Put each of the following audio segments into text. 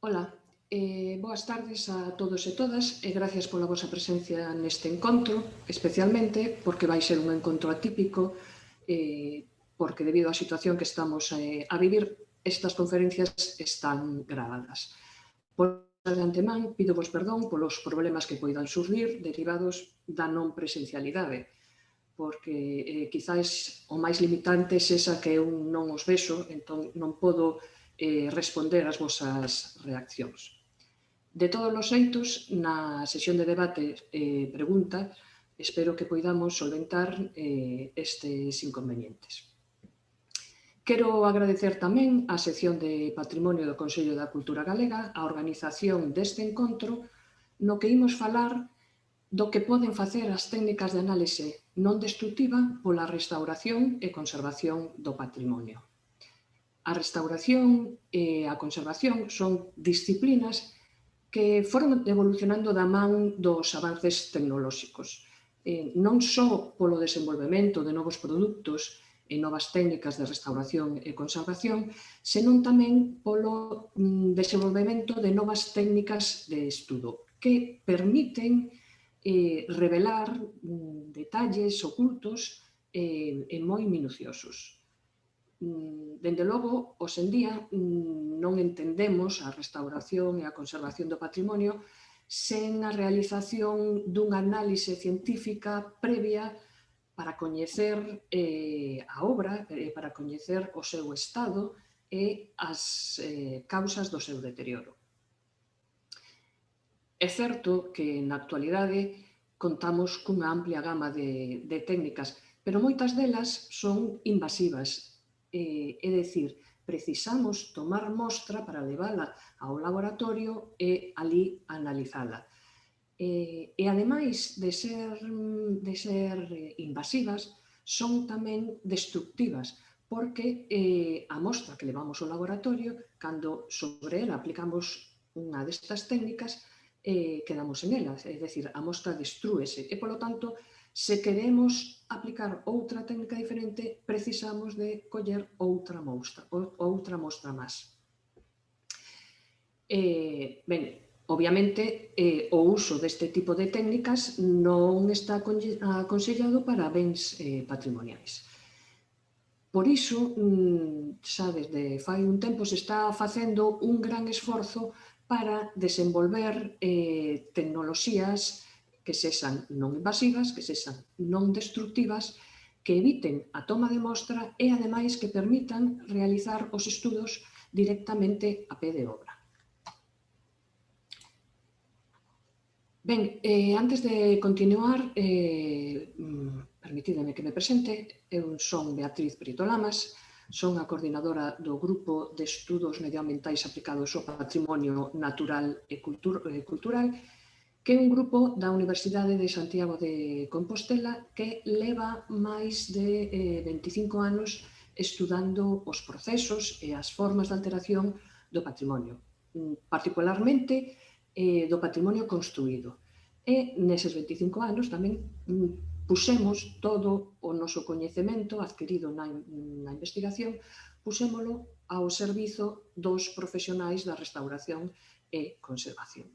Ola, boas tardes a todos e todas e gracias pola vosa presencia neste encontro, especialmente porque vai ser un encontro atípico, porque debido á situación que estamos a vivir, estas conferencias están gravadas. Por de antemán, pidovos perdón polos problemas que poidan surgir derivados da non presencialidade, porque quizás o máis limitante sexa que eu non os vexo, entón non podo responder ás vosas reaccións. De todos os xeitos, na sesión de debate e pregunta, espero que poidamos solventar estes inconvenientes. Quero agradecer tamén á sección de Patrimonio do Consello da Cultura Galega a organización deste encontro no que imos falar do que poden facer as técnicas de análise non destructiva pola restauración e conservación do patrimonio. A restauración e a conservación son disciplinas que foron evolucionando da man dos avances tecnolóxicos, non só polo desenvolvemento de novos produtos e novas técnicas de restauración e conservación, senón tamén polo desenvolvemento de novas técnicas de estudo que permiten revelar detalles ocultos e moi minuciosos. Dende logo, hoxendía non entendemos a restauración e a conservación do patrimonio sen a realización dunha análise científica previa para coñecer a obra, para coñecer o seu estado e as causas do seu deterioro. É certo que na actualidade contamos cunha amplia gama de técnicas, pero moitas delas son invasivas, é dicir, precisamos tomar mostra para levala ao laboratorio e ali analizala. E ademais de ser invasivas, son tamén destructivas, porque a mostra que levamos ao laboratorio, cando sobre ela aplicamos unha destas técnicas, quedamos en elas, é dicir, a mostra destrúese e, polo tanto, se queremos aplicar outra técnica diferente, precisamos de coller outra mostra máis. Ben, obviamente, o uso deste tipo de técnicas non está aconsellado para bens patrimoniais. Por iso, xa desde fai un tempo se está facendo un gran esforzo para desenvolver tecnoloxías que sexan non invasivas, que sexan non destructivas, que eviten a toma de mostra e, ademais, que permitan realizar os estudos directamente a pé de obra. Ben, antes de continuar, permitideme que me presente, eu son Beatriz Prieto Lamas, son a coordinadora do Grupo de Estudos Medioambientais aplicados ao Patrimonio Natural e Cultural, que é un grupo da Universidade de Santiago de Compostela que leva máis de 25 anos estudando os procesos e as formas de alteración do patrimonio, particularmente do patrimonio construído. E neses 25 anos tamén pusemos todo o noso coñecemento adquirido na investigación, pusémolo ao servizo dos profesionais da restauración e conservación.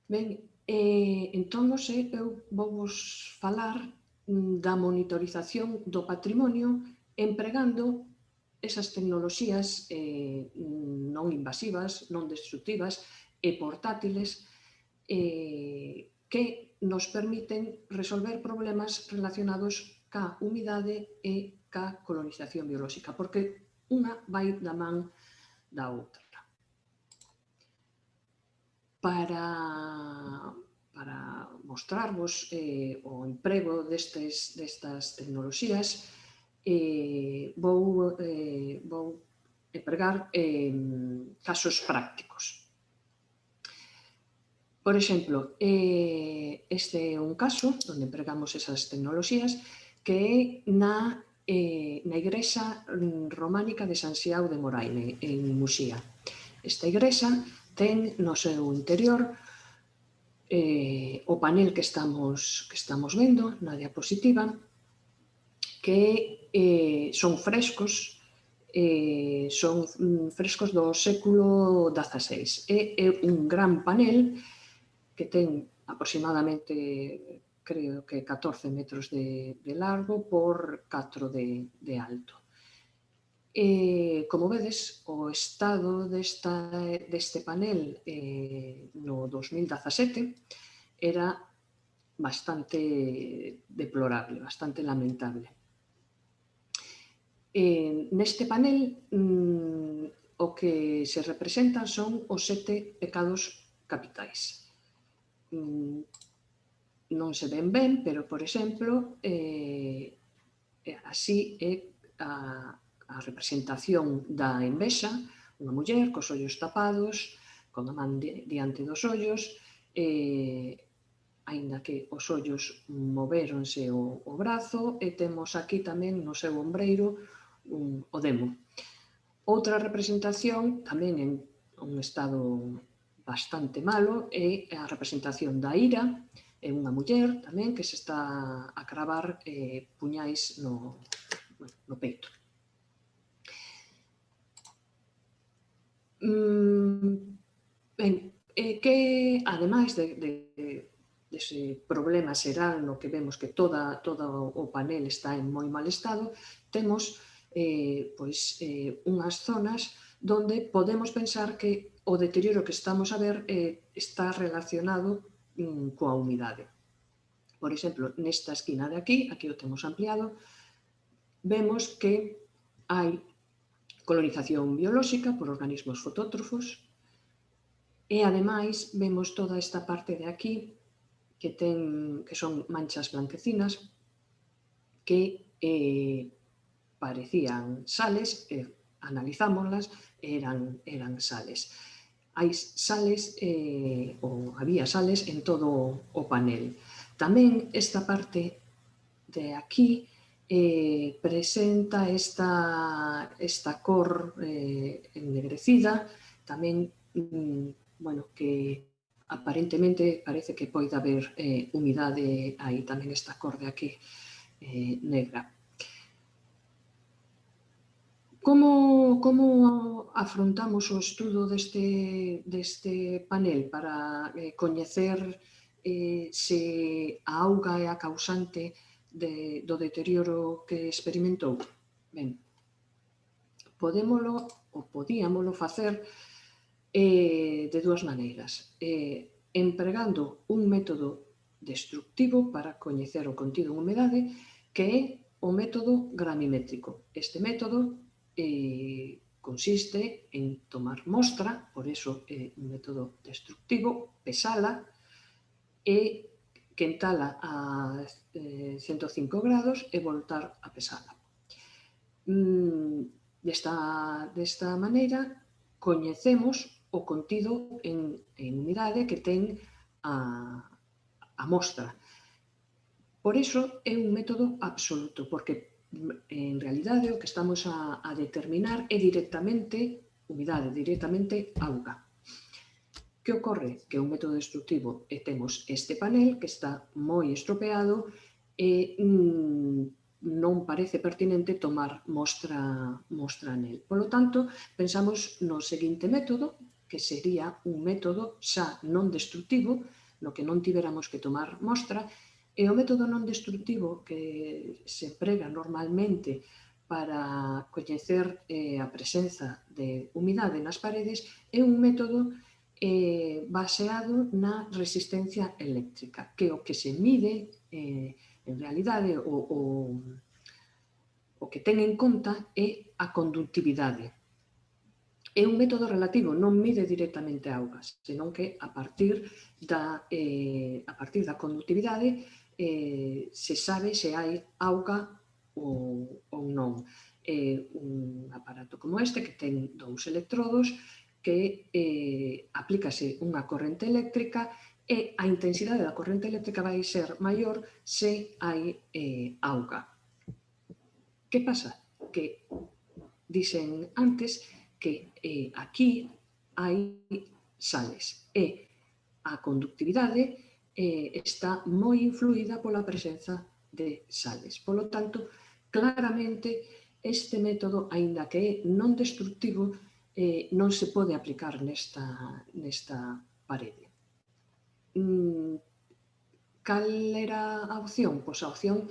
Ben, entón, eu vou-vos falar da monitorización do patrimonio empregando esas tecnoloxías non invasivas, non destructivas e portátiles que nos permiten resolver problemas relacionados ca humidade e ca colonización biolóxica, porque unha vai da man da outra. Para mostrarvos o emprego destas tecnoloxías, vou empregar casos prácticos. Por exemplo, este é un caso onde empregamos esas tecnoloxías que é na igrexa románica de San Xiao de Moraine, en Muxía. Esta igrexa ten no seu interior o panel que estamos vendo na diapositiva, que son frescos Son frescos do século XVI. É un gran panel que ten aproximadamente, creo que 14 metros de largo por 4 de alto. Como vedes, o estado deste panel no 2017 era bastante deplorable, bastante lamentable. Neste panel o que se representan son os 7 pecados capitais. Non se ven ben, pero, por exemplo, así é a representación da envexa, unha muller cos ollos tapados, con a man diante dos ollos, aínda que os ollos movéronse o brazo, e temos aquí tamén no seu ombreiro o demo. Outra representación, tamén en un estado bastante malo, é a representación da ira, é unha muller tamén que se está a cravar puñais no peito. Ben, que ademais dese problema xeral no que vemos que todo o panel está en moi mal estado, temos unhas zonas donde podemos pensar que o deterioro que estamos a ver está relacionado coa humidade. Por exemplo, nesta esquina de aquí o temos ampliado, vemos que hai colonización biolóxica por organismos fotótrofos e, ademais, vemos toda esta parte de aquí que son manchas blanquecinas que parecían sales, analizámoslas, eran sales. Hai sales, ou había sales en todo o panel. Tamén esta parte de aquí presenta esta cor ennegrecida, tamén, que aparentemente parece que pode haber humidade aí, tamén esta cor de aquí negra. Como afrontamos o estudo deste panel para coñecer se a auga é a causante do deterioro que experimentou? Ben, podíamolo facer de dúas maneiras. Empregando un método destructivo para coñecer o contido en humedade, que é o método gramimétrico. Este método consiste en tomar mostra, por iso é un método destructivo, pesala e quentala a 105 grados e voltar a pesala. Desta maneira, coñecemos o contido en humidade que ten a mostra. Por iso é un método absoluto, porque en realidade o que estamos a determinar é directamente humidade, directamente auga. Que ocorre? Que é un método destructivo e temos este panel que está moi estropeado e non parece pertinente tomar mostra nel. Polo tanto, pensamos no seguinte método, que sería un método xa non destructivo, no que non tiveramos que tomar mostra, e o método non destructivo que se emprega normalmente para coñecer a presenza de humidade nas paredes é un método baseado na resistencia eléctrica, que o que se mide, en realidade, o que ten en conta é a conductividade. É un método relativo, non mide directamente a auga, senón que a partir da conductividade se sabe se hai auga ou non. É un aparato como este que ten 2 electrodos que aplícase unha corrente eléctrica e a intensidade da corrente eléctrica vai ser maior se hai auga. Que pasa? Que dixen antes que aquí hai sales e a conductividade está moi influída pola presenza de sales. Polo tanto, claramente este método, aínda que é non destructivo, non se pode aplicar nesta parede. Cal era a opción? Pois a opción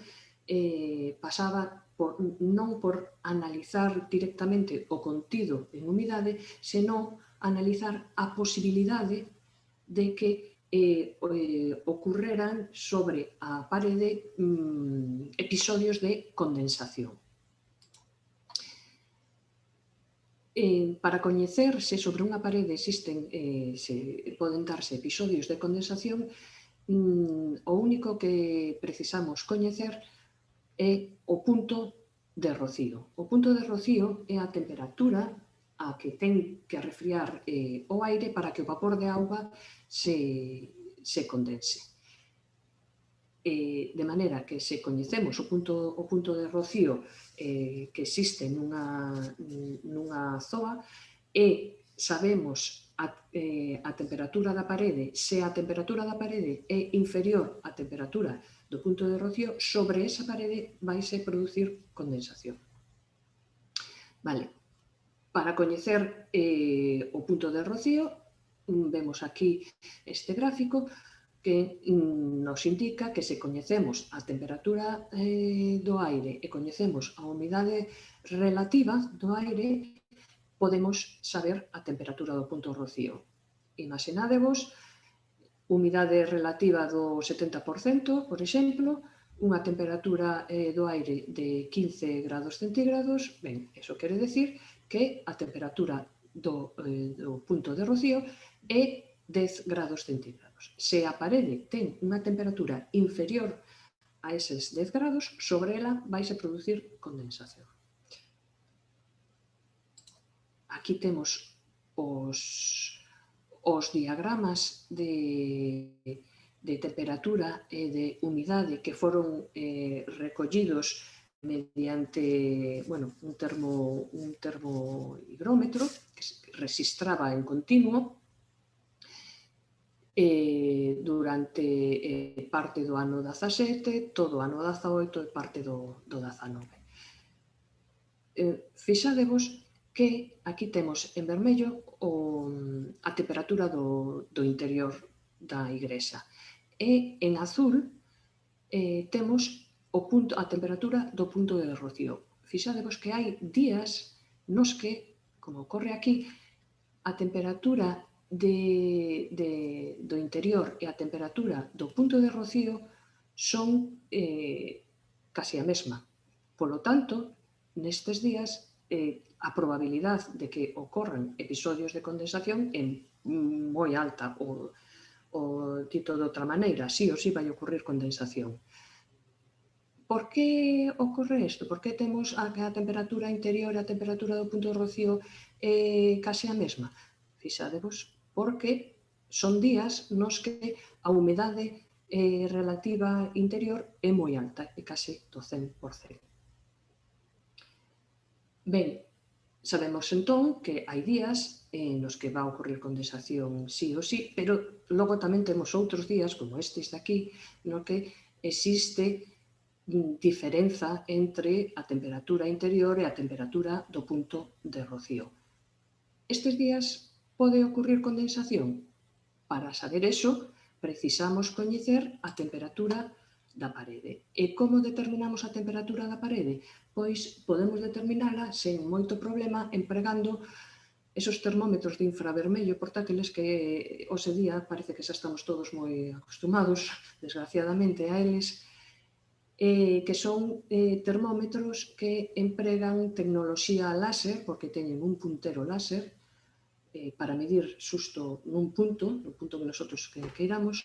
pasaba non por analizar directamente o contido en humidade, senón analizar a posibilidade de que ocurreran sobre a parede episodios de condensación. Para coñecer se sobre unha parede existen, se poden darse episodios de condensación, o único que precisamos coñecer é o punto de rocío. O punto de rocío é a temperatura a que ten que arrefriar o aire para que o vapor de auga se condense. De maneira que se coñecemos o punto de rocío que existe nunha zoa e sabemos a temperatura da parede, se a temperatura da parede é inferior á temperatura do punto de rocío, sobre esa parede vaise producir condensación. Vale. Para coñecer o punto de rocío, vemos aquí este gráfico que nos indica que se coñecemos a temperatura do aire e coñecemos a humidade relativa do aire, podemos saber a temperatura do punto de rocío. Imaginadevos humidade relativa do 70%, por exemplo, unha temperatura do aire de 15 grados centígrados, ben, eso quere decir que a temperatura do punto de rocío é 10 grados centígrados. Se a parede ten unha temperatura inferior a eses 10 grados, sobre ela vaise producir condensación. Aquí temos os diagramas de temperatura e de humidade que foron recollidos mediante un termohigrómetro que registraba en continuo durante parte do ano 17, todo o ano 18 e parte do 19. Fixadevos que aquí temos en vermello a temperatura do interior da igrexa e en azul temos a temperatura do punto de rocío. Fixadevos que hai días nos que, como ocorre aquí, a temperatura do interior e a temperatura do punto de rocío son casi a mesma. Polo tanto, nestes días, a probabilidade de que ocorran episodios de condensación é moi alta. O dito de outra maneira, sí ou sí vai ocurrir condensación. Por que ocorre isto? Por que temos a temperatura interior e a temperatura do punto de rocío case a mesma? Fixadevos, porque son días nos que a humedade relativa interior é moi alta, é case do 100%. Ben, sabemos entón que hai días nos que va a ocurrir condensación sí ou sí, pero logo tamén temos outros días, como estes de aquí, no que existe diferenza entre a temperatura interior e a temperatura do punto de rocío. Estes días pode ocurrir condensación? Para saber eso, precisamos coñecer a temperatura da parede. E como determinamos a temperatura da parede? Pois podemos determinala sen moito problema empregando esos termómetros de infravermello portátiles que hoxe día parece que xa estamos todos moi acostumados, desgraciadamente, a eles, que son termómetros que empregan tecnoloxía láser, porque teñen un puntero láser, para medir xusto nun punto que nosotros queiramos,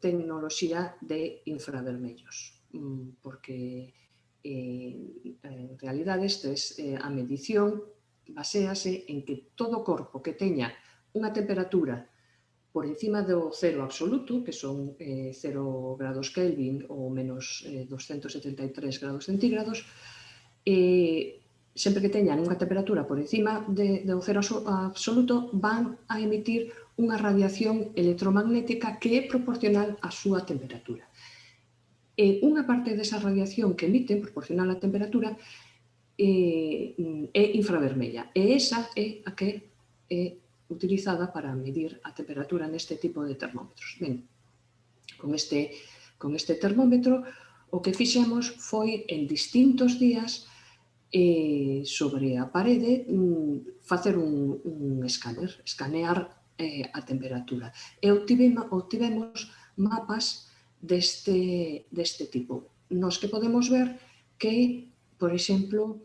tecnoloxía de infravermellos, porque en realidade a medición baséase en que todo corpo que teña unha temperatura por encima do cero absoluto, que son 0 grados Kelvin ou menos 273 grados centígrados, sempre que teñan unha temperatura por encima do cero absoluto, van a emitir unha radiación electromagnética que é proporcional á súa temperatura. E unha parte desa radiación que emiten, proporcional á temperatura, é infravermella. E esa é a que é utilizada para medir a temperatura neste tipo de termómetros. Ben, con este termómetro o que fixemos foi en distintos días sobre a parede facer un escáner, escanear a temperatura. E obtivemos mapas deste tipo, nos que podemos ver que, por exemplo,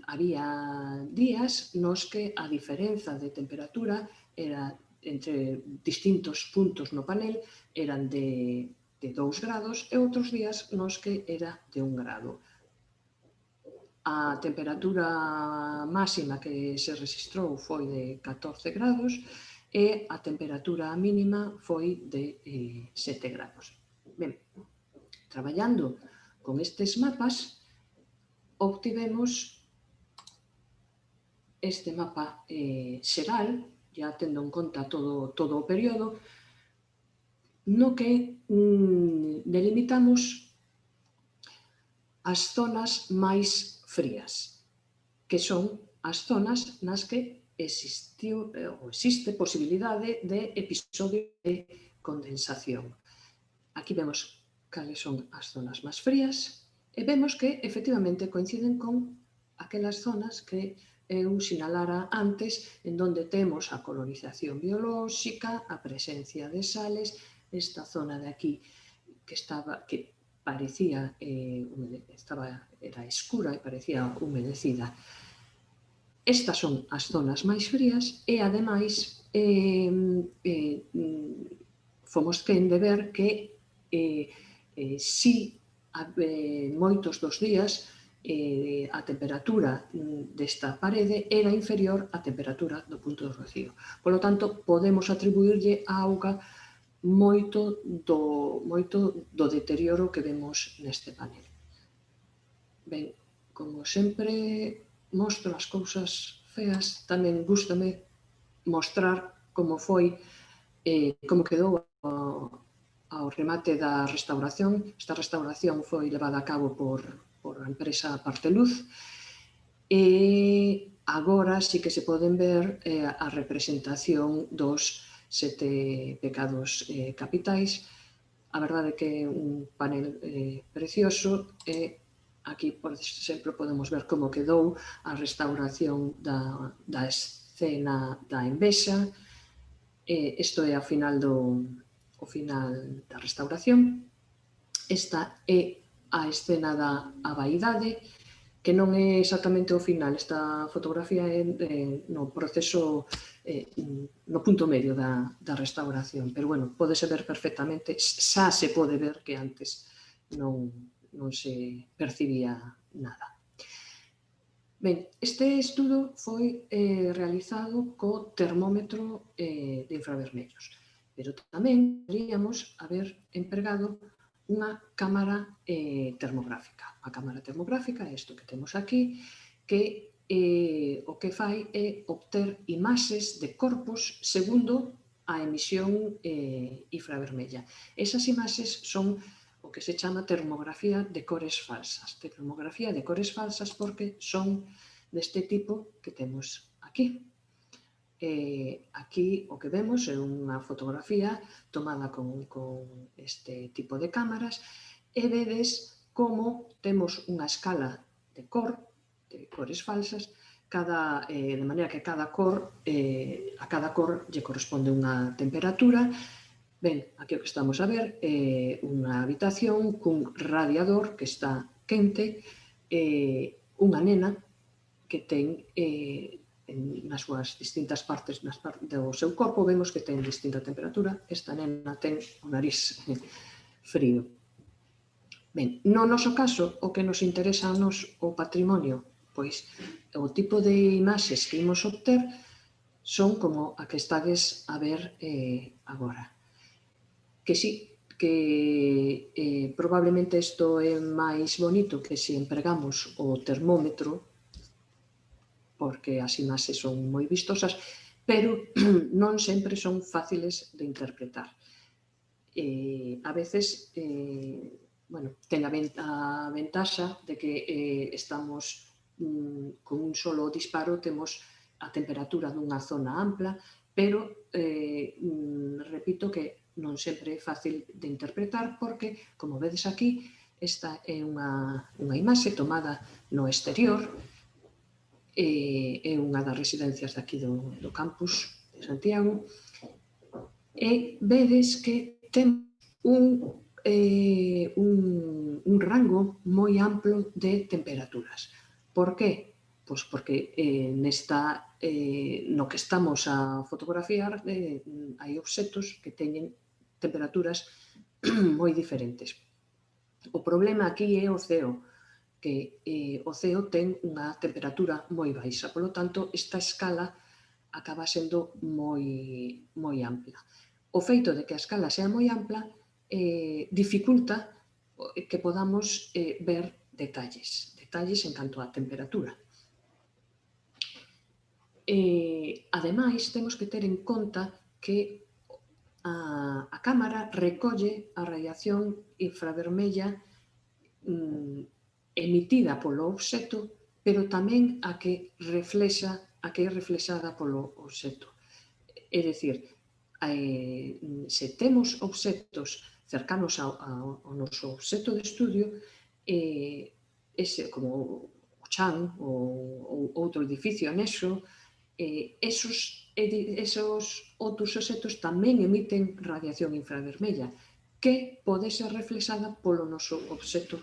había días nos que a diferenza de temperatura era entre distintos puntos no panel eran de 2 grados e outros días nos que era de 1 grado. A temperatura máxima que se registrou foi de 14 grados e a temperatura mínima foi de 7 grados. Ben, traballando con estes mapas, obtivemos este mapa xeral, ya tendo en conta todo o período, no que delimitamos as zonas máis frías, que son as zonas nas que existe posibilidade de episodio de condensación. Aquí vemos cales son as zonas máis frías e vemos que efectivamente coinciden con aquelas zonas que eu sinalara antes, en donde temos a colonización biolóxica, a presencia de sales, esta zona de aquí que parecía era escura e parecía humedecida. Estas son as zonas máis frías e, ademais, fomos quen de ver que si moitos dos días a temperatura desta parede era inferior á temperatura do punto de rocío. Por lo tanto, podemos atribuirlle á auga moito do deterioro que vemos neste panel. Ben, como sempre mostro as cousas feas, tamén gústame mostrar como foi, como quedou ao remate da restauración. Esta restauración foi levada a cabo por a empresa Parteluz e agora sí que se poden ver a representación dos 7 pecados capitais. A verdade é que é un panel precioso e aquí, por exemplo, podemos ver como quedou a restauración da escena da envexa. Isto é ao final da restauración. Esta é a escena da vaidade, que non é exactamente o final. Esta fotografía é no proceso, no punto medio da restauración, pero, bueno, pódese ver perfectamente, xa se pode ver que antes non se percibía nada. Ben, este estudo foi realizado co termómetro de infravermellos, pero tamén podríamos haber empregado unha cámara termográfica. A cámara termográfica é isto que temos aquí, que o que fai é obter imaxes de corpos segundo a emisión infravermella. Esas imaxes son o que se chama termografía de cores falsas. Termografía de cores falsas porque son deste tipo que temos aquí. Aquí o que vemos é unha fotografía tomada con este tipo de cámaras e vedes como temos unha escala de cores falsas, de maneira que a cada cor lle corresponde unha temperatura. Ben, aquí o que estamos a ver é unha habitación cun radiador que está quente e unha nena que ten nas súas distintas partes do seu corpo, vemos que ten distinta temperatura. Esta nena ten o nariz frío. Ben, no noso caso, o que nos interesa a nos o patrimonio, pois o tipo de imaxes que imos obter son como a que estades a ver agora. Que sí, que probablemente isto é máis bonito que se empregamos o termómetro, porque as imaxes son moi vistosas, pero non sempre son fáciles de interpretar. A veces ten a ventaxa de que estamos con un solo disparo, temos a temperatura dunha zona ampla, pero repito que non sempre é fácil de interpretar porque, como vedes aquí, esta é unha imaxe tomada no exterior, é unha das residencias daqui do campus de Santiago, e vedes que ten un rango moi amplo de temperaturas. Por que? Pois porque no que estamos a fotografiar hai obxectos que teñen temperaturas moi diferentes. O problema aquí é o ceo, que o ceo ten unha temperatura moi baixa, polo tanto, esta escala acaba sendo moi ampla. O feito de que a escala sea moi ampla dificulta que podamos ver detalles en canto á temperatura. Ademais, temos que ter en conta que a cámara recolle a radiación infravermella emitida polo obxecto, pero tamén a que é reflexada polo obxecto. É dicir, se temos obxectos cercanos ao noso obxecto de estudio, como o chan ou outro edificio anexo, esos outros obxectos tamén emiten radiación infravermella que pode ser reflexada polo noso obxecto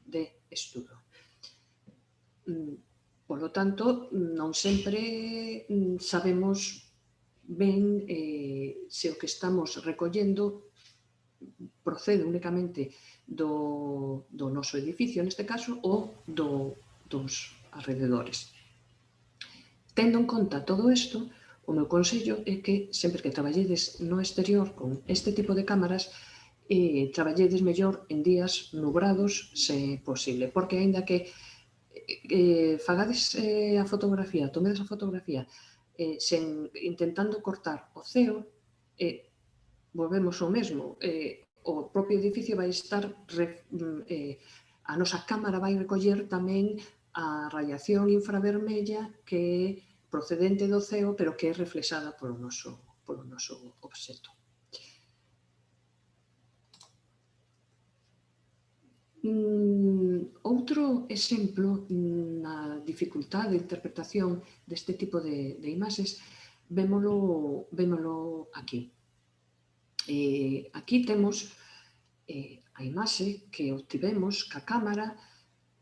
de estudo. Polo tanto, non sempre sabemos ben se o que estamos recollendo procede únicamente do noso edificio, neste caso, ou dos arrededores. Tendo en conta todo isto, o meu consello é que sempre que traballedes no exterior con este tipo de cámaras, traballedes mellor en días nubrados, se posible, porque aínda que fagades a fotografía, tomedes a fotografía intentando cortar o ceo, volvemos ao mesmo, o propio edificio vai estar, a nosa cámara vai recoller tamén a radiación infravermella que é procedente do ceo, pero que é reflexada polo noso obxecto. Outro exemplo na dificultade de interpretación deste tipo de imaxes vémolo aquí. Aquí temos a imaxe que obtivemos ca cámara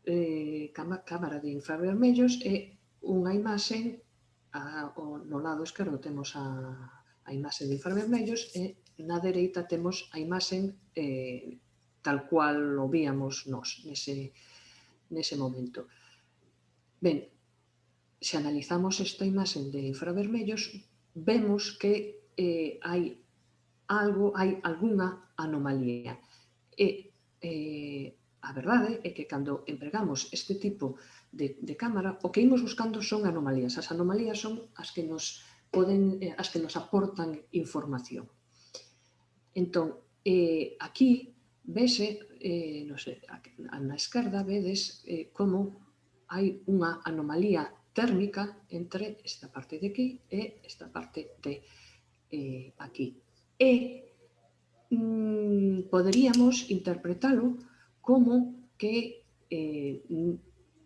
de infravermellos e unha imaxe no lado esquerdo temos a imaxe de infravermellos e na dereita temos a imaxe tal cual o víamos nós nese momento. Ben, se analizamos esta imaxe de infravermellos, vemos que hai algunha anomalía. A verdade é que cando empregamos este tipo de cámara, o que imos buscando son anomalías. As anomalías son as que nos aportan información. Entón, aquí vese, na esquerda vedes como hai unha anomalía térmica entre esta parte de aquí e esta parte de aquí. E poderíamos interpretalo como que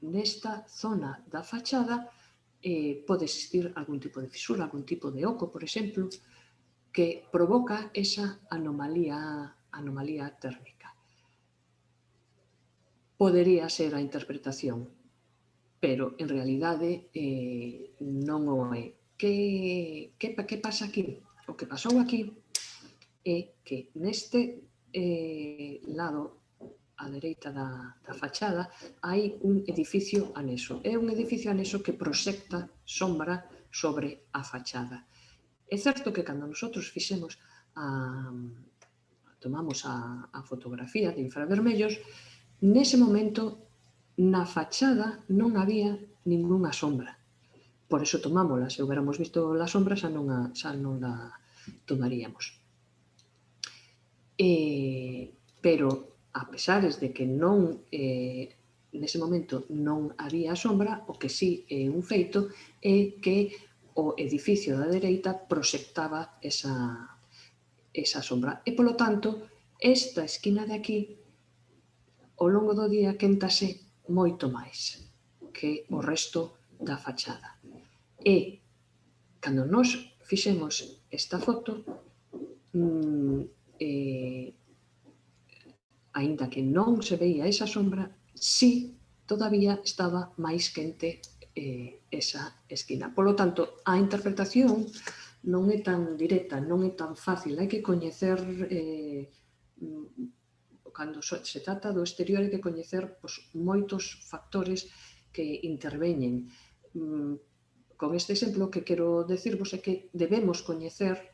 nesta zona da fachada pode existir algún tipo de fisura, algún tipo de oco, por exemplo, que provoca esa anomalía térmica. Podería ser a interpretación, pero en realidade non o é. Que pasa aquí? O que pasou aquí é que neste lado á dereita da fachada hai un edificio anexo. É un edificio anexo que proxecta sombra sobre a fachada. É certo que cando nosotros tomamos a fotografía de infravermellos, nese momento na fachada non había ningunha sombra. Por eso tomámola. Se hubiéramos visto a sombra xa non a tomaríamos. Pero a pesares de que non, nese momento non había sombra, o que sí é un feito é que o edificio da dereita proxectaba esa sombra. E, polo tanto, esta esquina de aquí, ao longo do día, quéntase moito máis que o resto da fachada. E, cando nos fixemos esta foto, aínda que non se veía esa sombra, sí, todavía estaba máis quente esa esquina. Polo tanto, a interpretación non é tan directa, non é tan fácil. Hai que coñecer, cando se trata do exterior, hai que coñecer moitos factores que interveñen. Con este exemplo, o que quero decirvos é que debemos coñecer,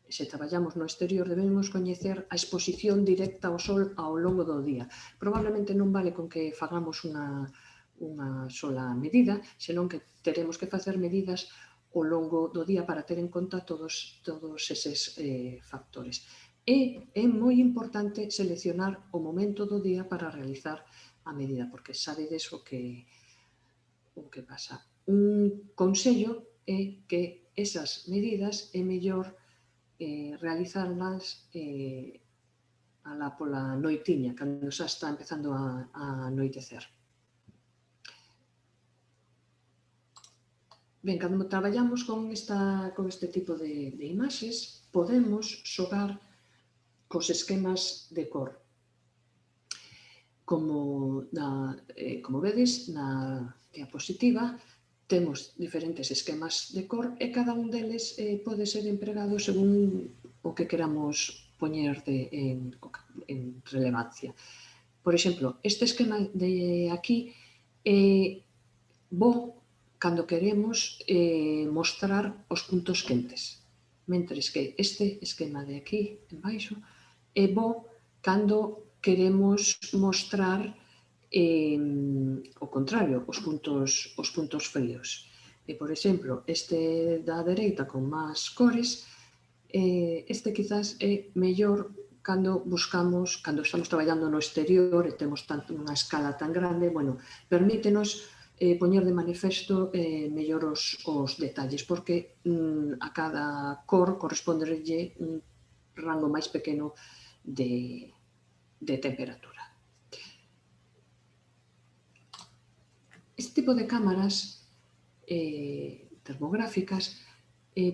se traballamos no exterior, debemos coñecer a exposición directa ao sol ao longo do día. Probablemente non vale con que fagamos unha sola medida, senón que teremos que facer medidas ao longo do día para ter en conta todos eses factores. E é moi importante seleccionar o momento do día para realizar a medida, porque sabedes o que pasa. Un consello é que esas medidas é mellor realizarlas alá pola noitiña, cando xa está empezando a anoitecer. Ben, cando traballamos con este tipo de imaxes, podemos xogar cos esquemas de cor. Como vedes na diapositiva, temos diferentes esquemas de cor e cada un deles pode ser empregado según o que queramos poñer en relevancia. Por exemplo, este esquema de aquí é bo cando queremos mostrar os puntos quentes, mentres que este esquema de aquí, en baixo, é bo cando queremos mostrar o contrario, os puntos fríos. E, por exemplo, este da dereita con máis cores, este quizás é mellor cando estamos traballando no exterior e temos unha escala tan grande, permítenos poñer de manifesto mellor os detalles, porque a cada cor corresponderlle un rango máis pequeno de temperatura. Este tipo de cámaras termográficas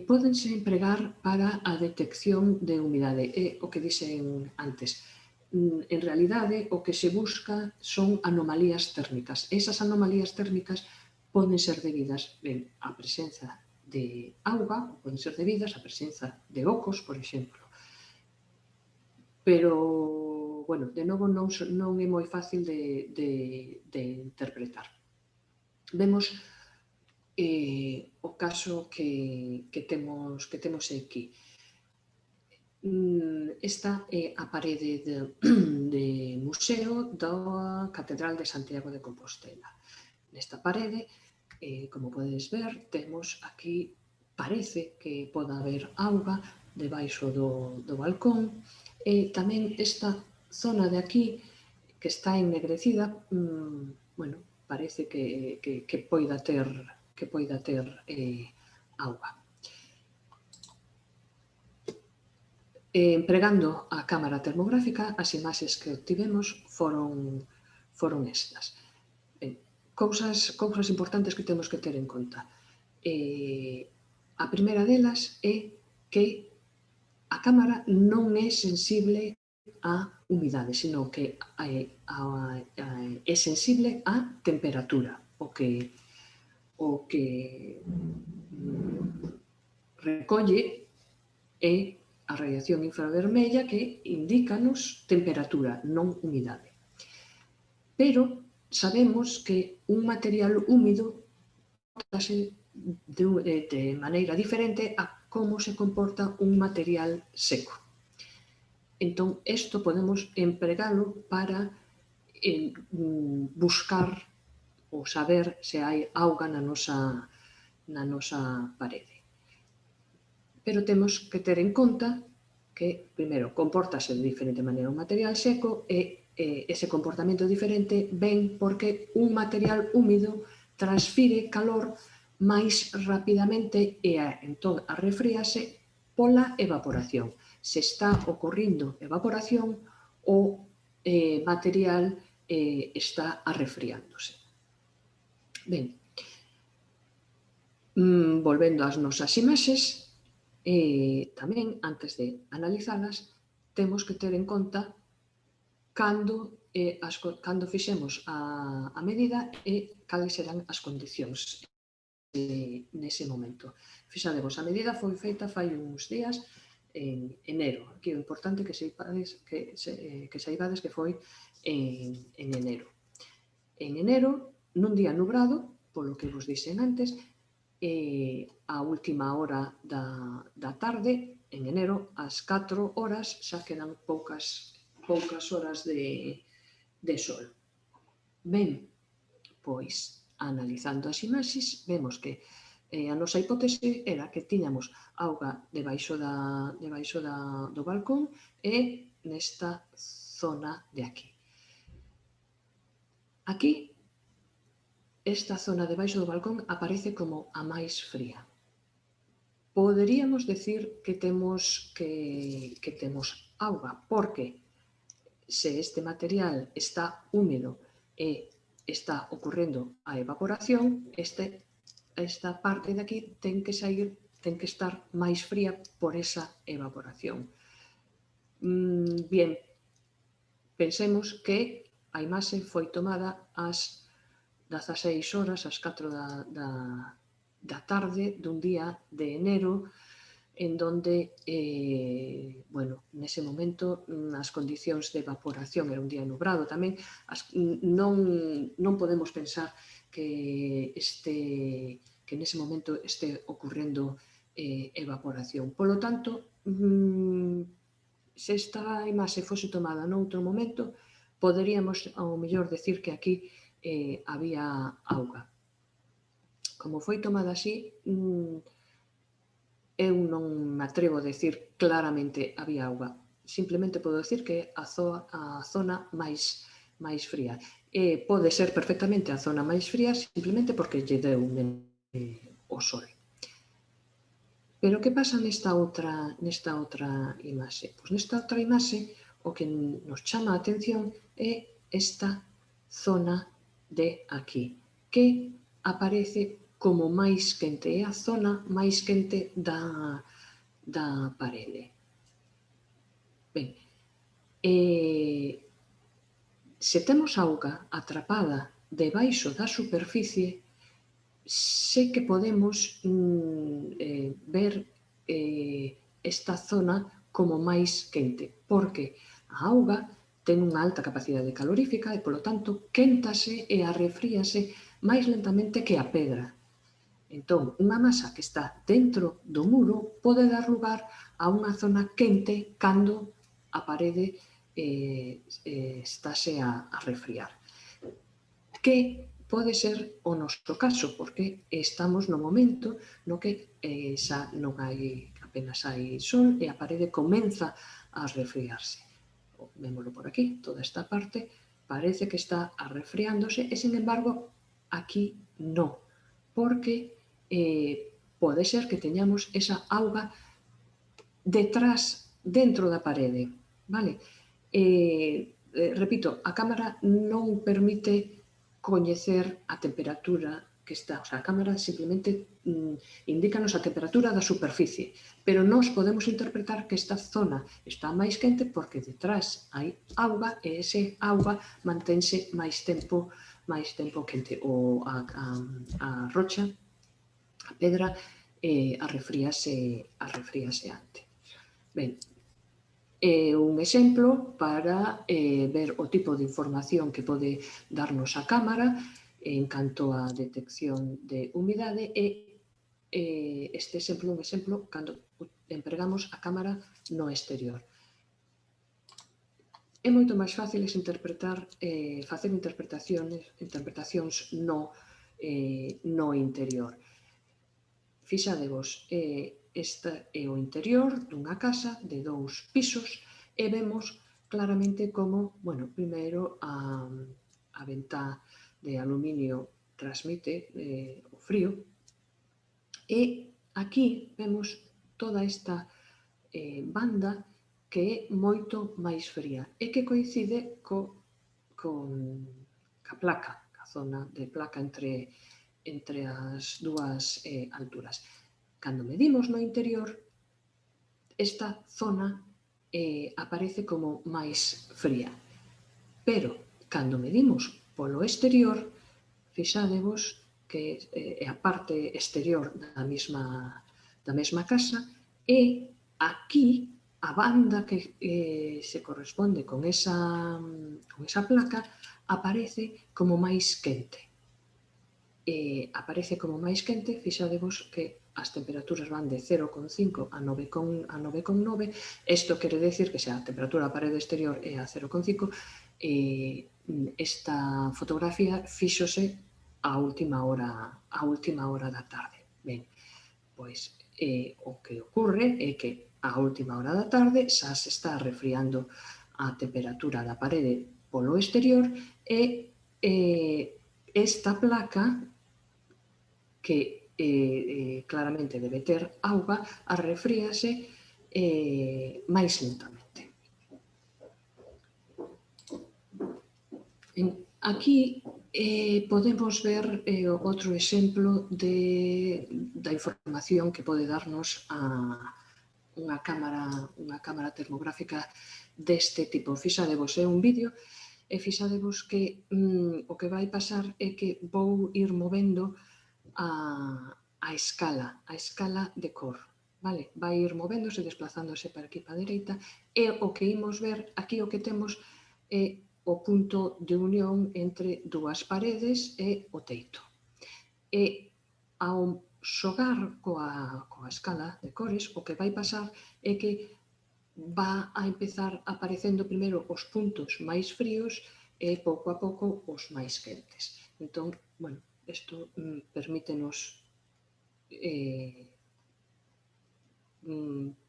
pódense empregar para a detección de humidade. É o que dixen antes. En realidade, o que se busca son anomalías térmicas. Esas anomalías térmicas poden ser debidas á presenza de auga, poden ser debidas á presenza de ocos, por exemplo. Pero, de novo, non é moi fácil de interpretar. Vemos o caso que temos aquí. Esta é a parede de museo da Catedral de Santiago de Compostela. Nesta parede, como podedes ver, temos aquí, parece que pode haber auga debaixo do balcón, e tamén esta zona de aquí, que está ennegrecida, parece que poida ter auga. Empregando a cámara termográfica, as imaxes que obtivemos foron estas. Cousas importantes que temos que ter en conta. A primeira delas é que a cámara non é sensible á humidade, senón que é sensible á temperatura, o que recolle é a radiación infravermella que indícanos temperatura, non humidade. Pero sabemos que un material húmido comportase de maneira diferente a como se comporta un material seco. Entón, isto podemos empregalo para buscar ou saber se hai auga na nosa parede. Pero temos que ter en conta que, primeiro, compórtase de diferente maneira un material seco e ese comportamento diferente ven porque un material húmido transfire calor máis rapidamente e entón arrefríase pola evaporación. Se está ocorrindo evaporación, o material está arrefriándose. Ben, volvendo ás nosas imaxes, tamén, antes de analizalas, temos que ter en conta cando fixemos a medida e cales serán as condicións nese momento. Fixadevos, a medida foi feita fai uns días en enero. Aquí o importante que saibades que foi en enero. En enero, nun día nubrado, polo que vos dixen antes, a última hora da tarde, en enero, ás 4 horas, xa quedan poucas horas de sol. Ben, pois, analizando as imaxes, vemos que a nosa hipótese era que tiñamos auga debaixo do balcón e nesta zona de aquí. Aquí, esta zona debaixo do balcón aparece como a máis fría. Poderíamos decir que temos auga, porque se este material está húmedo e está ocorrendo a evaporación, esta parte de aquí ten que estar máis fría por esa evaporación. Bien, pensemos que a imaxe foi tomada ás 16 horas, ás 4 da tarde dun día de enero, en donde, nese momento, as condicións de evaporación, era un día nubrado tamén, non podemos pensar que nese momento este ocorrendo evaporación. Polo tanto, se esta imaxe fose tomada noutro momento, poderíamos, ao mellor, decir que aquí había auga. Como foi tomada así, eu non me atrevo a decir claramente había auga. Simplemente podo decir que a zona máis fría. Pode ser perfectamente a zona máis fría simplemente porque lle deu o sol. Pero que pasa nesta outra imaxe? Pois nesta outra imaxe o que nos chama a atención é esta zona de aquí, que aparece como máis quente, é a zona máis quente da parede. Ben, se temos auga atrapada debaixo da superficie, sei que podemos ver esta zona como máis quente, porque a auga ten unha alta capacidade calorífica e, polo tanto, quéntase e arrefríase máis lentamente que a pedra. Entón, unha masa que está dentro do muro pode dar lugar a unha zona quente cando a parede estáse a refriar. Que pode ser o noso caso, porque estamos no momento no que xa non hai, apenas hai sol e a parede comeza a refriarse. Vémolo por aquí, toda esta parte parece que está arrefriándose e, sin embargo, aquí non, porque pode ser que teñamos esa auga dentro da parede, vale? Repito, a cámara non permite coñecer a temperatura que está, o sea, a cámara simplemente indícanos a temperatura da superficie, pero nós podemos interpretar que esta zona está máis quente porque detrás hai auga e ese auga mantense máis tempo quente, ou a rocha, a pedra, arrefríase antes. Ben, é un exemplo para ver o tipo de información que pode darnos a cámara en canto á detección de humidade e este exemplo é un exemplo cando empregamos a cámara no exterior. É moito máis fácil facer interpretacións no interior. Fixadevos, este é o interior dunha casa de 2 pisos e vemos claramente como, bueno, primeiro a ventá de aluminio transmite o frío e aquí vemos toda esta banda que é moito máis fría e que coincide ca placa, ca zona de placa entre as dúas alturas. Cando medimos no interior, esta zona aparece como máis fría. Pero, cando medimos polo exterior, fixádevos que é a parte exterior da mesma casa e aquí a banda que se corresponde con esa placa aparece como máis quente. Aparece como máis quente, fixádevos que as temperaturas van de 0,5 a 9,9. Isto quere decir que se a temperatura da parede exterior é a 0,5, esta fotografía fíxose a última hora da tarde. Ben, pois o que ocorre é que a última hora da tarde xa se está refriando a temperatura da parede polo exterior e esta placa que claramente debe ter auga, arrefríase máis lentamente. Aquí podemos ver outro exemplo da información que pode darnos unha cámara termográfica deste tipo. Fixadevos, é un vídeo e fixadevos que o que vai pasar é que vou ir movendo a escala de cor. Vale? Vai ir movéndose, desplazándose para aquí para a dereita e o que imos ver, aquí o que temos é o punto de unión entre dúas paredes e o teito. E ao xogar coa escala de cores, o que vai pasar é que va a empezar aparecendo primeiro os puntos máis fríos e pouco a pouco os máis quentes. Entón, bueno, isto permítenos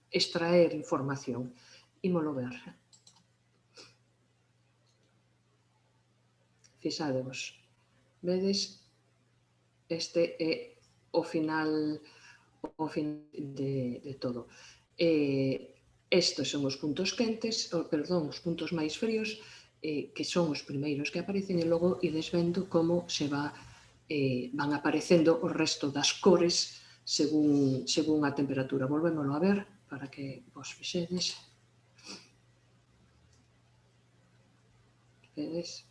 extraer información. Ímolo ver. Fixádevos, vedes, este é o final de todo. Estes son os puntos quentes, os puntos máis fríos, que son os primeiros que aparecen e logo ides vendo como se van aparecendo o resto das cores según a temperatura. Volvémolo a ver para que vos fixedes. Vedes?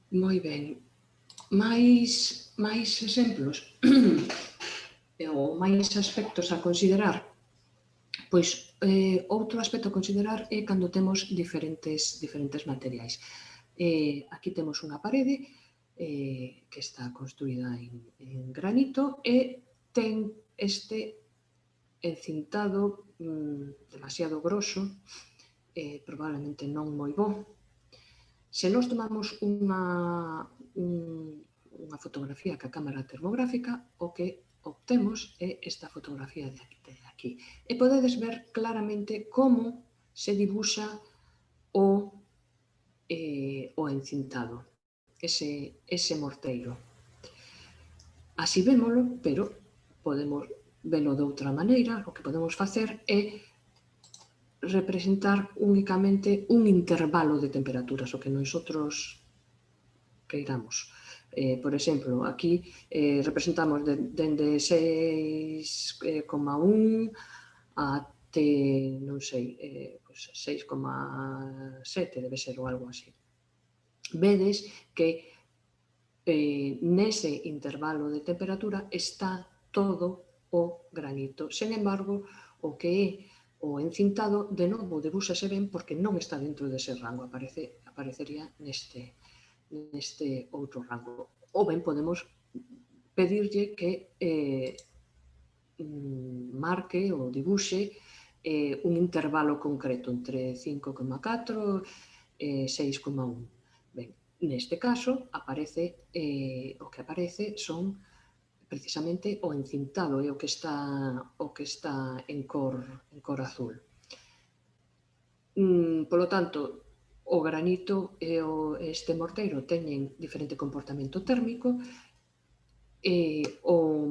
Moi ben. máis exemplos ou máis aspectos a considerar. Pois outro aspecto a considerar é cando temos diferentes materiais. Aquí temos unha parede que está construída en granito e ten este encintado demasiado grosso, probablemente non moi bo. Se nós tomamos unha fotografía ca cámara termográfica, o que obtemos é esta fotografía de aquí. E podedes ver claramente como se dibuxa o encintado, ese morteiro. Así vémolo, pero podemos velo de outra maneira. O que podemos facer é representar únicamente un intervalo de temperaturas, o que nosotros queiramos. Por exemplo, aquí representamos dende 6,1 até, non sei, 6,7 debe ser ou algo así. Vedes que nese intervalo de temperatura está todo o granito. Sen embargo, o que é o encintado, de novo, debúxase ben porque non está dentro dese rango, aparecería neste outro rango. Ou ben podemos pedirlle que marque ou dibuxe un intervalo concreto entre 5,4 e 6,1. Ben, neste caso, o que aparece son precisamente o encintado é o que está en cor azul. Polo tanto, o granito e este morteiro teñen diferente comportamento térmico e o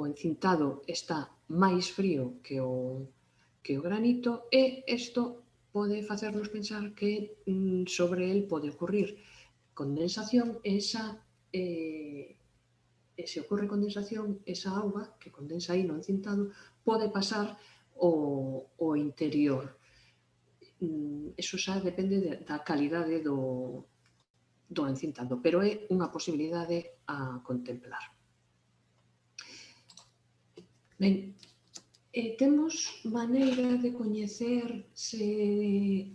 encintado está máis frío que o granito e isto pode facernos pensar que sobre el pode ocurrir condensación e se ocorre condensación, esa auga que condensa aí no encintado pode pasar ao interior. Eso xa depende da calidade do encintado, pero é unha posibilidade a contemplar. Ben, temos maneira de coñecer se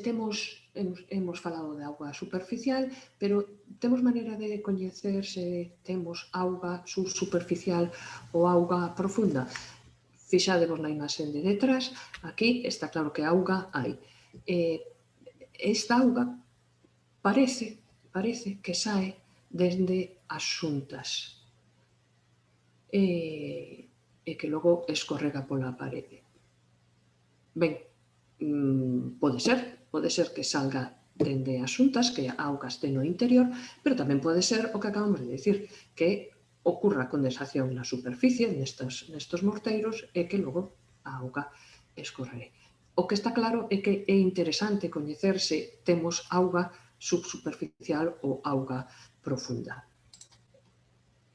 temos, hemos falado de auga superficial, pero temos maneira de coñecer se temos auga subsuperficial ou auga profunda. Fixadevos na imaxe de detrás, aquí está claro que auga hai. Esta auga parece que sae desde as xuntas e que logo escorrega pola parede. Ben, pode ser que salga dende as xuntas, que a auga este no interior, pero tamén pode ser o que acabamos de dicir, que ocurra condensación na superficie nestos morteiros e que logo a auga escorre. O que está claro é que é interesante coñecer se temos auga subsuperficial ou auga profunda.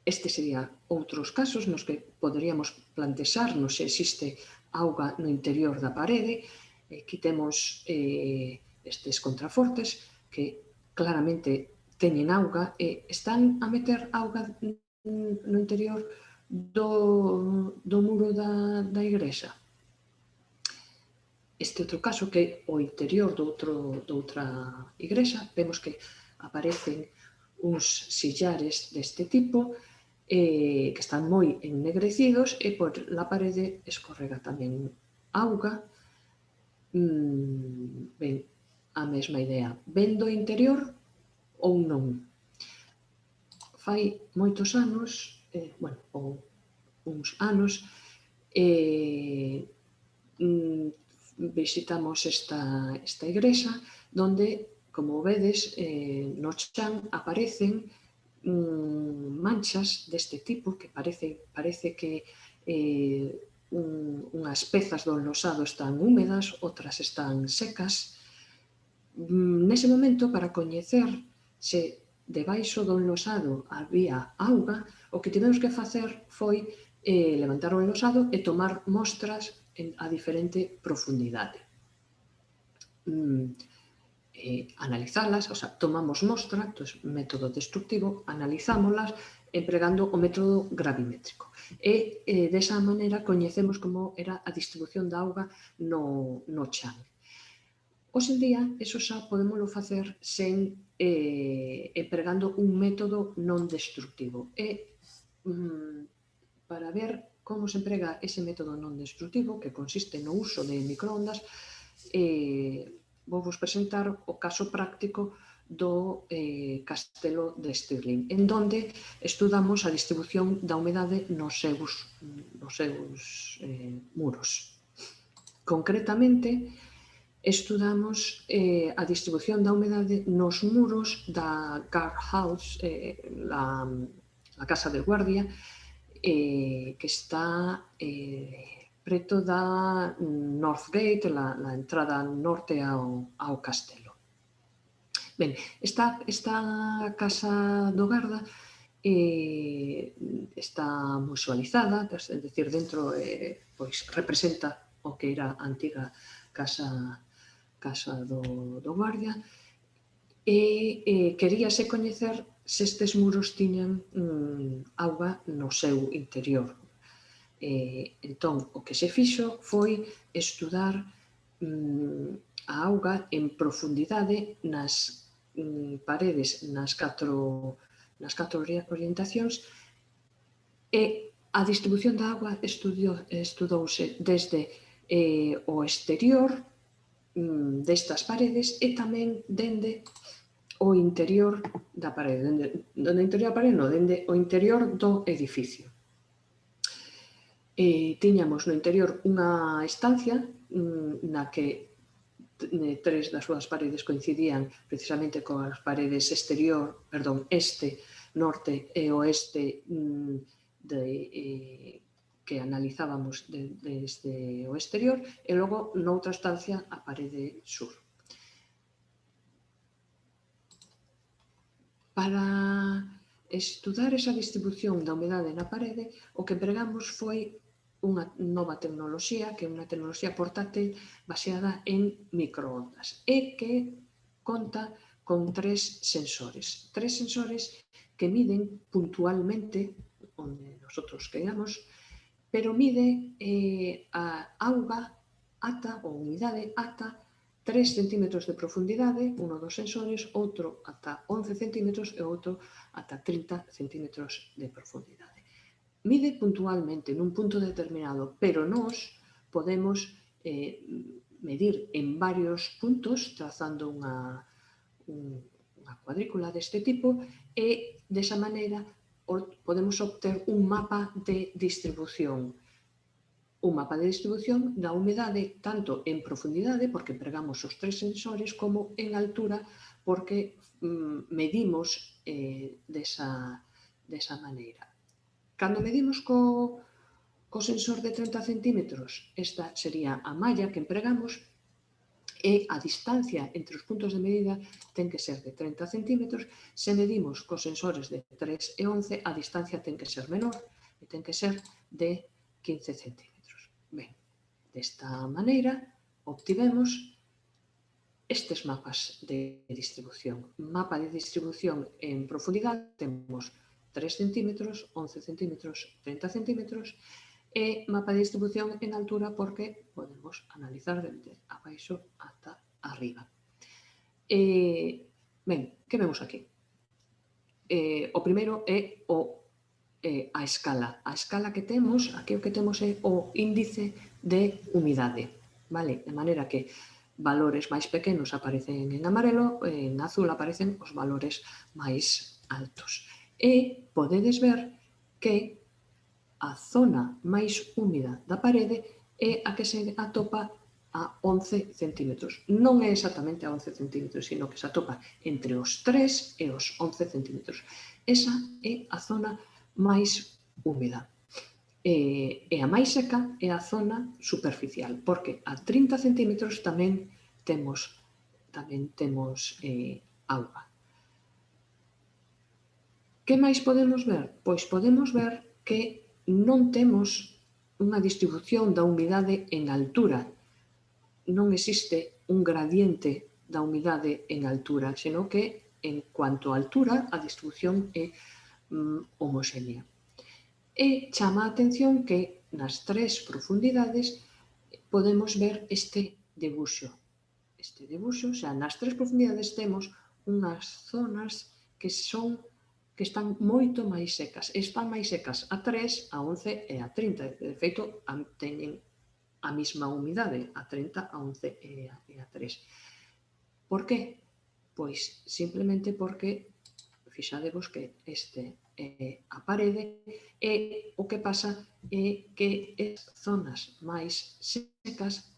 Este serían outros casos nos que poderíamos plantexarnos se existe auga no interior da parede. Aquí temos estes contrafortes que claramente teñen auga e están a meter auga no interior do muro da igrexa. Este outro caso, que é o interior doutra igrexa, vemos que aparecen uns sillares deste tipo que están moi ennegrecidos e por la parede escorrega tamén auga. Ben, a mesma idea. Ben do interior ou non? Fai moitos anos, ou uns anos, visitamos esta igrexa donde, como vedes, no chan aparecen manchas deste tipo que parece que unhas pezas do enlosado están húmedas, outras están secas. Nese momento, para coñecer se debaixo do enlosado había auga, o que tivemos que facer foi levantar o enlosado e tomar mostras a diferente profundidade. Analizalas, o sea, tomamos mostra, método destructivo, analizámolas empregando o método gravimétrico. E desa maneira coñecemos como era a distribución da auga no chan. Hoxe en día, eso xa podémoslo facer sen empregando un método non destructivo. E para ver como se emprega ese método non destructivo, que consiste no uso de microondas, vou vos presentar o caso práctico do castelo de Stirling, en donde estudamos a distribución da humedade nos seus muros. Concretamente, estudamos a distribución da humedade nos muros da guardhouse, a casa de guardia, que está preto da Northgate, a entrada norte ao castelo. Ben, esta casa do garda está musealizada, é dicir, dentro representa o que era a antiga casa do guardia e queríase coñecer se estes muros tiñan auga no seu interior. Entón, o que se fixo foi estudar a auga en profundidade nas paredes nas catro orientacións e a distribución da auga estudouse desde o exterior destas paredes e tamén dende o interior da parede. Dende o interior da parede, non, dende o interior do edificio. Tiñamos no interior unha estancia na que tres das súas paredes coincidían precisamente coas paredes este, norte e oeste que analizábamos desde o exterior, e logo noutra estancia a parede sur. Para estudar esa distribución da humedade na parede, o que empregamos foi unha nova tecnoloxía, que é unha tecnoloxía portátil baseada en microondas e que conta con tres sensores que miden puntualmente onde nosotros queiramos, pero mide a auga ata, ou humidade ata 3 centímetros de profundidade, uno dos sensores, outro ata 11 centímetros e outro ata 30 centímetros de profundidade. Mide puntualmente nun punto determinado, pero nós podemos medir en varios puntos trazando unha cuadrícula deste tipo e desa maneira podemos obter un mapa de distribución. Un mapa de distribución da humedade tanto en profundidade, porque empregamos os tres sensores, como en altura, porque medimos desa maneira. Cando medimos co sensor de 30 centímetros, esta sería a malla que empregamos e a distancia entre os puntos de medida ten que ser de 30 centímetros. Se medimos cos sensores de 3 e 11, a distancia ten que ser menor e ten que ser de 15 centímetros. Ben, desta maneira obtivemos estes mapas de distribución. Mapa de distribución en profundidade, temos 3 centímetros, 11 centímetros, 30 centímetros, e mapa de distribución en altura porque podemos analizar dende abaixo ata arriba. Ben, que vemos aquí? O primeiro é a escala. A escala que temos, aquí o que temos é o índice de humidade, vale? De maneira que valores máis pequenos aparecen en amarelo, en azul aparecen os valores máis altos. E podedes ver que a zona máis húmida da parede é a que se atopa a 11 centímetros. Non é exactamente a 11 centímetros, sino que se atopa entre os 3 e os 11 centímetros. Esa é a zona máis húmida. E a máis seca é a zona superficial, porque a 30 centímetros tamén temos auga. Que máis podemos ver? Pois podemos ver que non temos unha distribución da humidade en altura. Non existe un gradiente da humidade en altura, senón que, en cuanto a altura, a distribución é homoxénea. E chama a atención que nas tres profundidades podemos ver este debuxo. O sea, nas tres profundidades temos unhas zonas que están moito máis secas. Están máis secas a 3, a 11 e a 30. De feito, teñen a mesma humidade, a 30, a 11 e a 3. Por que? Pois simplemente porque fixadevos que este é a parede e o que pasa é que as zonas máis secas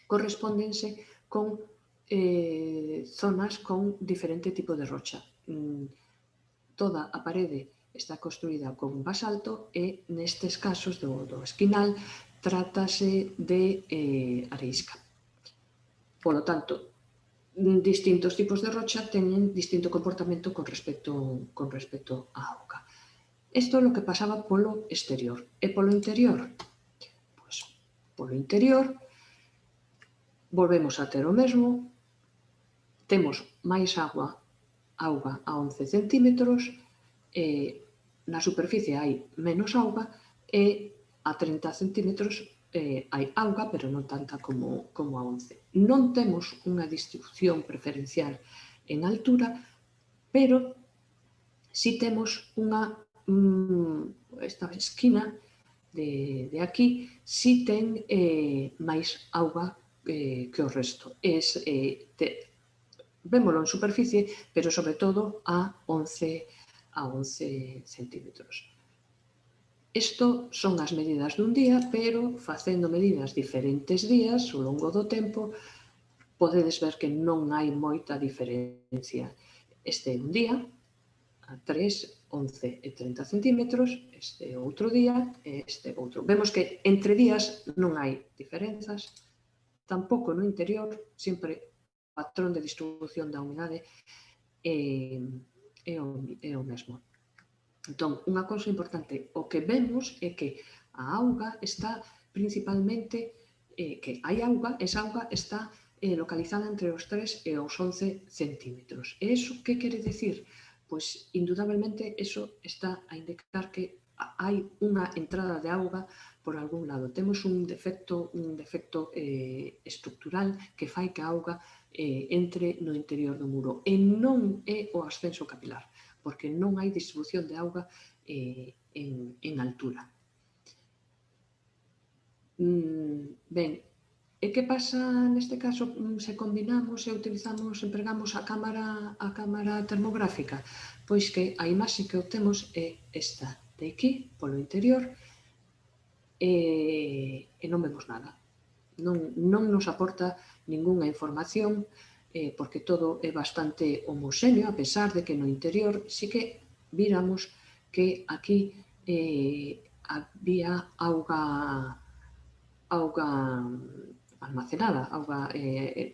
correspóndense con zonas con diferente tipo de rocha. Toda a parede está construída con basalto e nestes casos do esquinal trátase de areisca. Polo tanto, distintos tipos de rocha teñen distinto comportamento con respecto á auga. Isto é o que pasaba polo exterior. E polo interior? Pois, polo interior volvemos a ter o mesmo. Temos máis auga a 11 centímetros, na superficie hai menos auga e a 30 centímetros hai auga, pero non tanta como a 11. Non temos unha distribución preferencial en altura, pero si temos esta esquina de aquí, si ten máis auga que o resto. vémolo en superficie, pero sobre todo a 11 centímetros. Isto son as medidas dun día, pero facendo medidas diferentes días ao longo do tempo, podedes ver que non hai moita diferencia. Este é un día, a 3, 11 e 30 centímetros, este outro día e este outro. Vemos que entre días non hai diferenzas, tampouco no interior, sempre o patrón de distribución da humidade é o mesmo. Entón, unha cousa importante, o que vemos é que a auga está principalmente, que hai auga, esa auga está localizada entre os 3 e os 11 centímetros. E iso que quere decir? Pois, indudablemente, iso está a indicar que hai unha entrada de auga por algún lado. Temos un defecto estructural que fai que a auga entre no interior do muro. E non é o ascenso capilar, porque non hai distribución de auga en altura. Ben, e que pasa neste caso se combinamos e empregamos a cámara termográfica? Pois que a imaxe que obtemos é esta de aquí, polo interior, e non vemos nada. Non nos aporta ningunha información, porque todo é bastante homoxéneo, a pesar de que no interior sí que víramos que aquí había auga almacenada, auga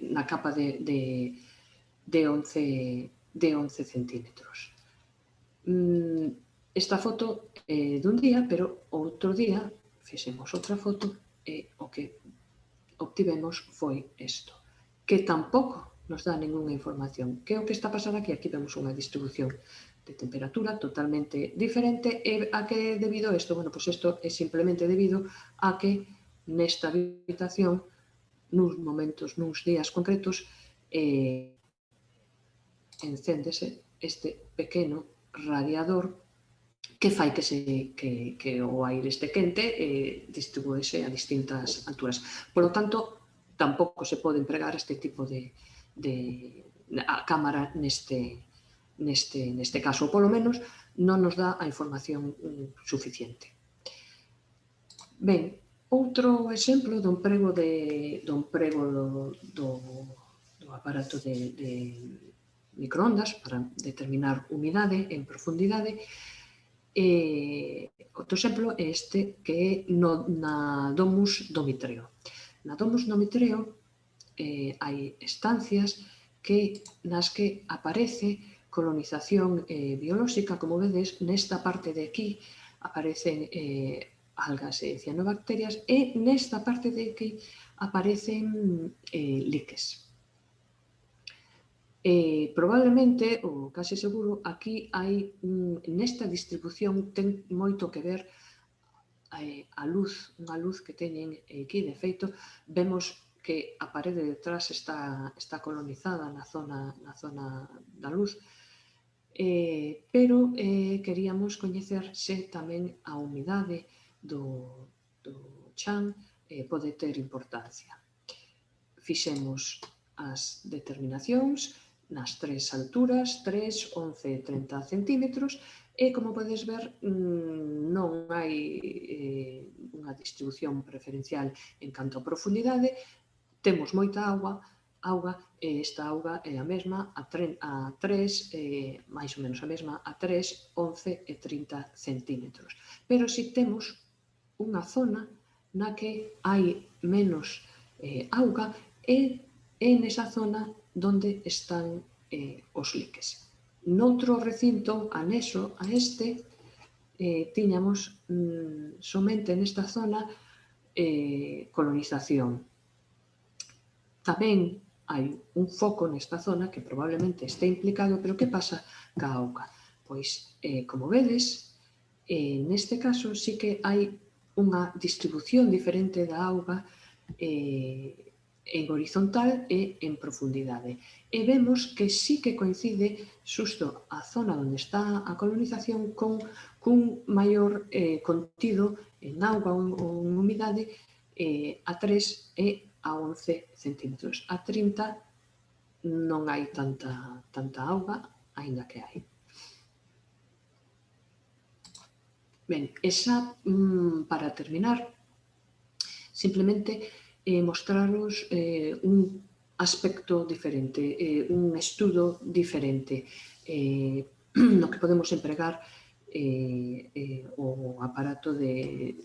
na capa de 11 centímetros. Esta foto é dun día, pero outro día fixemos outra foto e o que obtivemos foi isto, que tampouco nos dá ningunha información. Que é o que está a pasar aquí? Aquí vemos unha distribución de temperatura totalmente diferente. E a que é debido a isto? Bueno, pois isto é simplemente debido a que nesta habitación, nuns momentos, nuns días concretos, encéndese este pequeno radiador que fai que o aire este quente distribúese a distintas alturas. Por lo tanto, tampouco se pode empregar este tipo de a cámara neste caso, ou polo menos non nos dá a información suficiente. Ben, outro exemplo do emprego do aparato de microondas para determinar humidade en profundidade. Outro exemplo é este, que é na Domus Domitreo. Na Domus Domitreo hai estancias nas que aparece colonización biolóxica. Como vedes, nesta parte de aquí aparecen algas e cianobacterias e nesta parte de aquí aparecen líques. Probablemente, ou case seguro, aquí hai, nesta distribución, ten moito que ver a luz, unha luz que teñen aquí. De feito, vemos que a parede de detrás está colonizada na zona da luz, pero queríamos coñecer se tamén a humidade do chan pode ter importancia. Fixemos as determinacións nas tres alturas, 3, 11 e 30 centímetros, e, como podes ver, non hai unha distribución preferencial en canto a profundidade. Temos moita auga, e esta auga é a mesma a 3, máis ou menos a mesma, a 3, 11 e 30 centímetros. Pero si temos unha zona na que hai menos auga e nesa zona onde están os líques. Noutro recinto anexo a este, tiñamos somente nesta zona colonización. Tamén hai un foco nesta zona que probablemente este implicado, pero que pasa ca auga? Pois, como vedes, neste caso sí que hai unha distribución diferente da auga en horizontal e en profundidade. E vemos que sí que coincide xusto a zona onde está a colonización cun maior contido en auga ou en humidade a 3 e a 11 centímetros. A 30 non hai tanta auga, aínda que hai. Ben, esa, para terminar, simplemente mostraros un aspecto diferente, un estudo diferente no que podemos empregar o aparato de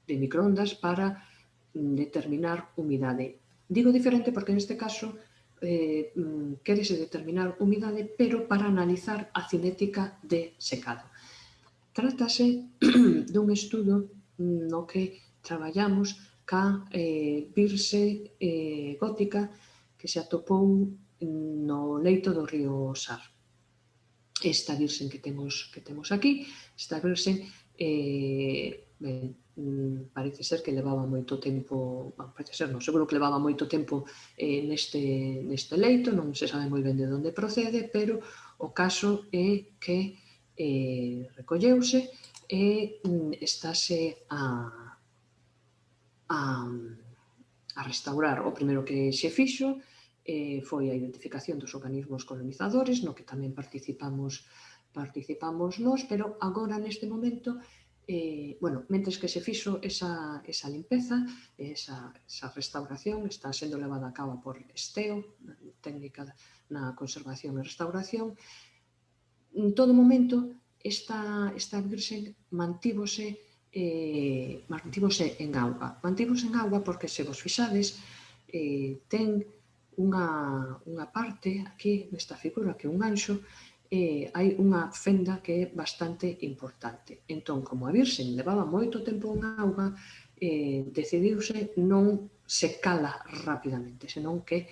microondas para determinar humidade. Digo diferente porque neste caso quérese determinar humidade, pero para analizar a cinética de secado. Trátase dun estudo no que traballamos ca virse gótica que se atopou no leito do río Sar. Esta virsen que temos aquí, esta virsen parece ser que levaba moito tempo, parece ser, non, seguro que levaba moito tempo neste leito, non se sabe moi ben de onde procede, pero o caso é que recolleuse e estáse a restaurar. O primeiro que se fixo foi a identificación dos organismos colonizadores, no que tamén participamos nós, pero agora neste momento, mentres que se fixo esa limpeza, esa restauración, está sendo levada a cabo por STEO, técnica na conservación e restauración, en todo momento esta virsen mantívose en auga. Mantívose en auga porque, se vos fixades, ten unha parte aquí nesta figura que é un anxo, hai unha fenda que é bastante importante. Entón, como a virsen levaba moito tempo en auga, decidiuse non secala rapidamente, senón que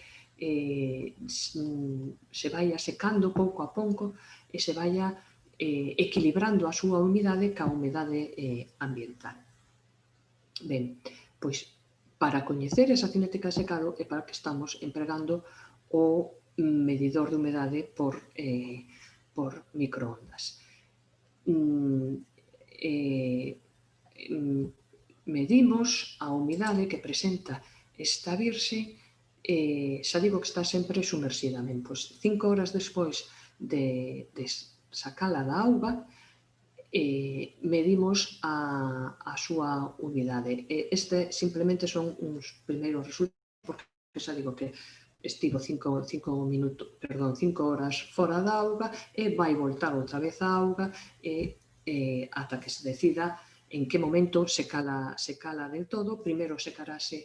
se vaia secando pouco a pouco e se vaia equilibrando a súa humidade ca humidade ambiental. Ben, pois, para coñecer esa cinética de secado é para que estamos empregando o medidor de humidade por microondas. Medimos a humidade que presenta esta virxe, xa digo que está sempre sumersida. Pois 5 horas despois de sacala da auga, medimos a súa humidade. Este simplemente son uns primeiros resultados, porque xa digo que estivo 5 horas fora da auga e vai voltar outra vez á auga ata que se decida en que momento se cala del todo. Primeiro secarase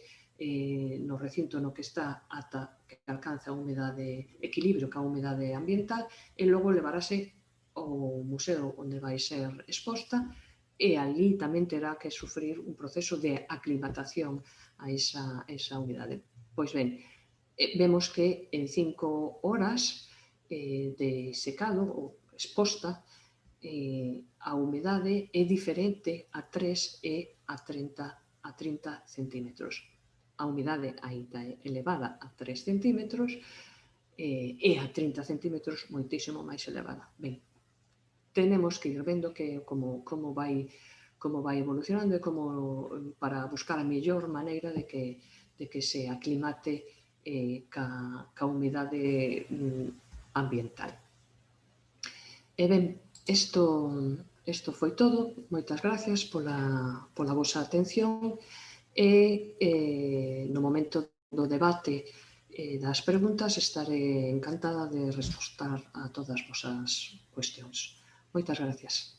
no recinto no que está ata que alcanza a humidade, equilibrio ca humidade ambiental, e logo levarase ao museo onde vai ser exposta e ali tamén terá que sufrir un proceso de aclimatación a esa humidade. Pois ben, vemos que en 5 horas de secado ou exposta, a humidade é diferente a 3 e a 30 centímetros. A humidade aínda é elevada a 3 centímetros e a 30 centímetros moitísimo máis elevada. Ben, tenemos que ir vendo que como vai evolucionando e como para buscar a mellor maneira de que se aclimate ca humidade ambiental. E ben, isto foi todo. Moitas gracias pola vosa atención e no momento do debate das preguntas estaré encantada de responder a todas as vosas cuestións. Moitas gracias.